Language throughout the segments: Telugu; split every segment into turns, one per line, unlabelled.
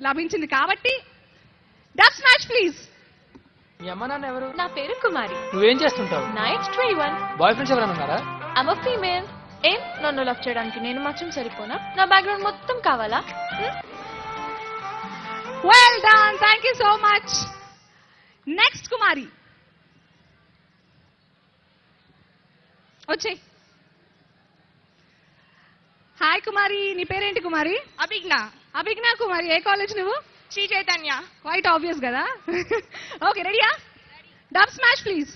లభించింది కాబట్టి డబ్ స్మాష్ ప్లీజ్.
మీ అమ్మ నాన్న ఎవరు?
నా పేరు కుమారి.
నువ్వేం చేస్తుంటావు?
నా ఏజ్ 21.
బాయ్ ఫ్రెండ్స్ ఎవరైనా ఉన్నారా?
I'm a female. ఏం నన్ను లవ్ చేయడానికి నేను మాత్రం సరిపోనా? నా బ్యాక్గ్రౌండ్ మొత్తం కావాలా?
Well done, thank you so much. Next కుమారి వచ్చే. హాయ్ కుమారి, నీ పేరేంటి కుమారి?
అభిజ్ఞ.
అభిజ్ఞ కుమారి, ఏ కాలేజ్ నువ్వు?
శ్రీ చైతన్య.
క్వైట్ ఆబ్వియస్ కదా. ఓకే, రెడీయా? Dub smash please.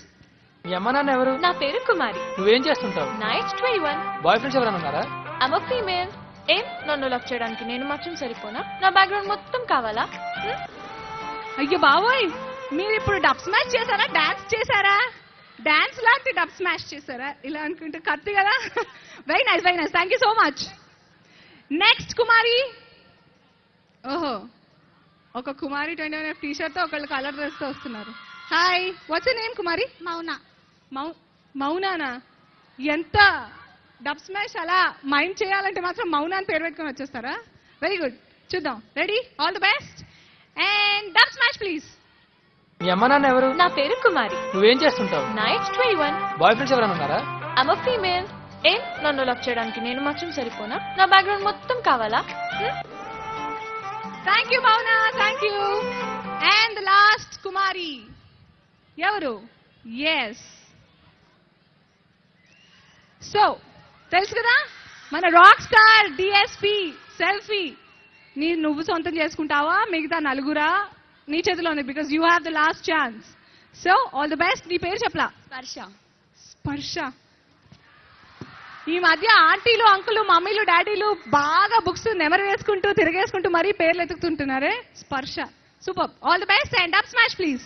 మీ అమ్మ నాన్న ఎవరు?
నా పేరు కుమారి.
నువ్వేం చేస్తుంటావు?
నా ఏజ్ 21.
బాయ్ ఫ్రెండ్స్ ఎవరైనా ఉన్నారా?
I'm a female. ఏం నన్ను లవ్ చేయడానికి నేను మాత్రం సరిపోనా? నా బ్యాక్గ్రౌండ్ మొత్తం కావాలా?
అయ్యో బావోయ్, మీరు ఇప్పుడు డబ్ స్మాష్ చేశారా, డాన్స్ చేశారా? డాన్స్ లాంటి డబ్ స్మాష్ చేశారా? ఇలా అనుకుంటే కత్తి కదా. Very nice, very nice, thank you so much. Next కుమారి. ఓహో, ఒక కుమారి 21 టీ షర్ట్ తో ఒకళ్ళు కలర్ డ్రెస్ తో వస్తున్నారు. హాయ్, వాట్స్ యువర్ నేమ్ కుమారి?
మౌన.
మౌనానా? ఎంత డబ్ స్మాష్ అలా మైండ్ చేయాలంటే మాత్రం మౌనా అని పేరు పెట్టుకొని వచ్చేస్తారా? వెరీ గుడ్, చూద్దాం. Ready? All the best and dub smash please.
మీ అమ్మ నాన్న ఎవరు?
నా పేరు కుమారి.
నువ్వేం చేస్తుంటావు?
నా ఏజ్ 21.
బాయ్ ఫ్రెండ్స్ ఎవరైనా ఉన్నారా?
I'm a female. ఏం నన్ను లవ్ చేయడానికి నేను మాత్రం సరిపోనా? నా బ్యాక్గ్రౌండ్ మొత్తం కావాలా?
Thank you Mouna, thank you. And last కుమారి ఎవరు? ఎస్. సో తెలుసు కదా, మన రాక్ స్టార్ డిఎస్పి సెల్ఫీ నువ్వు సొంతం చేసుకుంటావా, మిగతా నలుగురా? నీ చేతిలో ఉంది, because you have the last chance. So all the best. నీ పేరు చెప్పలా?
స్పర్శ.
స్పర్శ. ఈ మధ్య ఆంటీలు, అంకులు, మమ్మీలు, డాడీలు బాగా బుక్స్ నెమరు వేసుకుంటూ తిరిగేసుకుంటూ మరీ పేర్లు ఎత్తుకుతుంటున్నారే. Sparsha, super. All the best and dub smash please.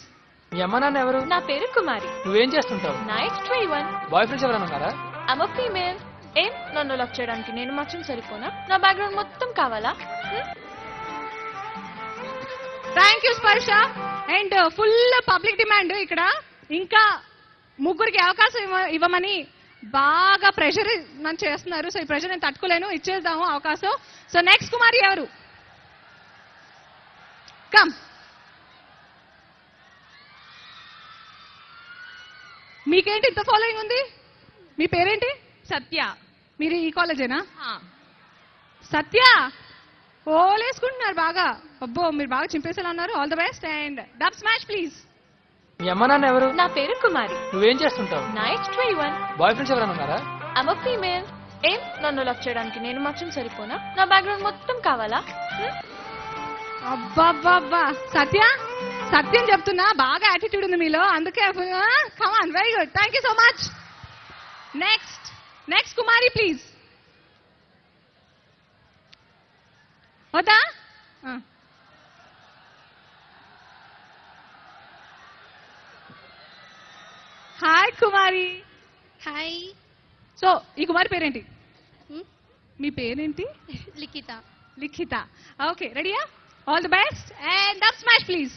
మీ అమ్మ నాన్న ఎవరు?
నా పేరు కుమారి.
నువ్వేం చేస్తుంటావు?
నా ఏజ్ 21.
బాయ్ ఫ్రెండ్స్ ఎవరైనా ఉన్నారా?
I'm a female. ఏం నన్ను లవ్ చేయడానికి నేను మాత్రం సరిపోనా? నా బ్యాక్గ్రౌండ్ మొత్తం కావాలా?
థ్యాంక్ యూ స్పర్శ. అండ్ ఫుల్ పబ్లిక్ డిమాండ్ ఇక్కడ. ఇంకా ముగ్గురికి అవకాశం ఇవ్వమని బాగా ప్రెషర్ నన్ను చేస్తున్నారు. సో ఈ ప్రెషర్ నేను తట్టుకోలేను, ఇచ్చేద్దాము అవకాశం. సో నెక్స్ట్ కుమారి ఎవరు? కమ్. మీకేంటి ఇంత ఫాలోయింగ్ ఉంది? మీ పేరేంటి?
సత్య.
మీరు ఈ కాలేజేనా? సత్య, ఓలేసుకుంటున్నారు బాగా. అబ్బో, మీరు బాగా చింపేసేలా ఉన్నారు. All the best and dub smash please.
మీ అమ్మ నాన్న ఎవరు?
నా పేరు కుమారి.
నువ్వేం చేస్తుంటావు?
నా ఏజ్ 21.
బాయ్ ఫ్రెండ్స్ ఎవరైనా ఉన్నారా?
I'm a female. ఏం నన్ను లవ్ చేయడానికి నేను మాత్రం సరిపోనా? నా బ్యాక్గ్రౌండ్ మొత్తం కావాలా?
అబ్బా సత్య, సత్యం చెప్తున్నా, బాగా యాటిట్యూడ్ ఉంది మీలో, అందుకే. Come on, very good, thank you so much. Next కుమారి ప్లీజ్. వద్దా? హాయ్ కుమారి.
హాయ్.
సో ఈ కుమారి పేరేంటి? మీ పేరేంటి?
లిఖిత.
లిఖిత. ఓకే, రెడీయా? All the best and dub smash please.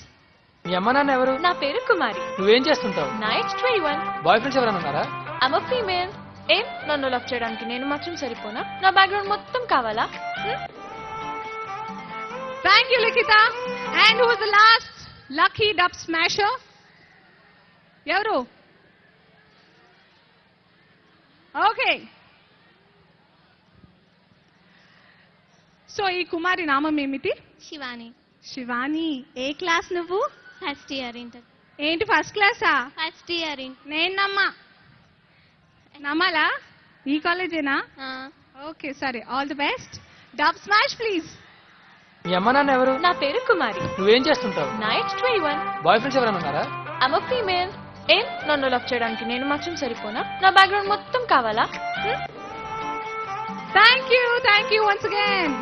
మీ అమ్మ నాన్న ఎవరు?
నా పేరు కుమారి.
నువ్వేం చేస్తుంటావు?
నా ఏజ్ 21.
బాయ్ ఫ్రెండ్స్ ఎవరైనా ఉన్నారా?
I'm a female. ఏం నన్ను లవ్ చేయడానికి నేను మాత్రం సరిపోనా? నా బ్యాక్గ్రౌండ్ మొత్తం కావాలా?
Thank you Likhita. And who is the last lucky dub smasher? ఎవరు? ఓకే. సో ఈ కుమారి నామం ఏమిటి?
శివాని.
శివాని, ఏ క్లాస్ నువ్వు?
First year inter.
ఏంటి ఫస్ట్ క్లాసా?
First year.
నేను నమ్మాలా? ఈ కాలేజేనా? ఓకే, సరే, all the best. Dub smash please.
మీ అమ్మ నాన్న ఎవరు?
నా పేరు కుమారి.
నువ్వేం చేస్తుంటావు?
నా ఏజ్ 21.
బాయ్ ఫ్రెండ్స్ ఎవరైనా ఉన్నారా?
I'm a female. ఏం నన్ను లవ్ చేయడానికి నేను మాత్రం సరిపోనా? నా బ్యాక్గ్రౌండ్ మొత్తం కావాలా?
Thank you once again.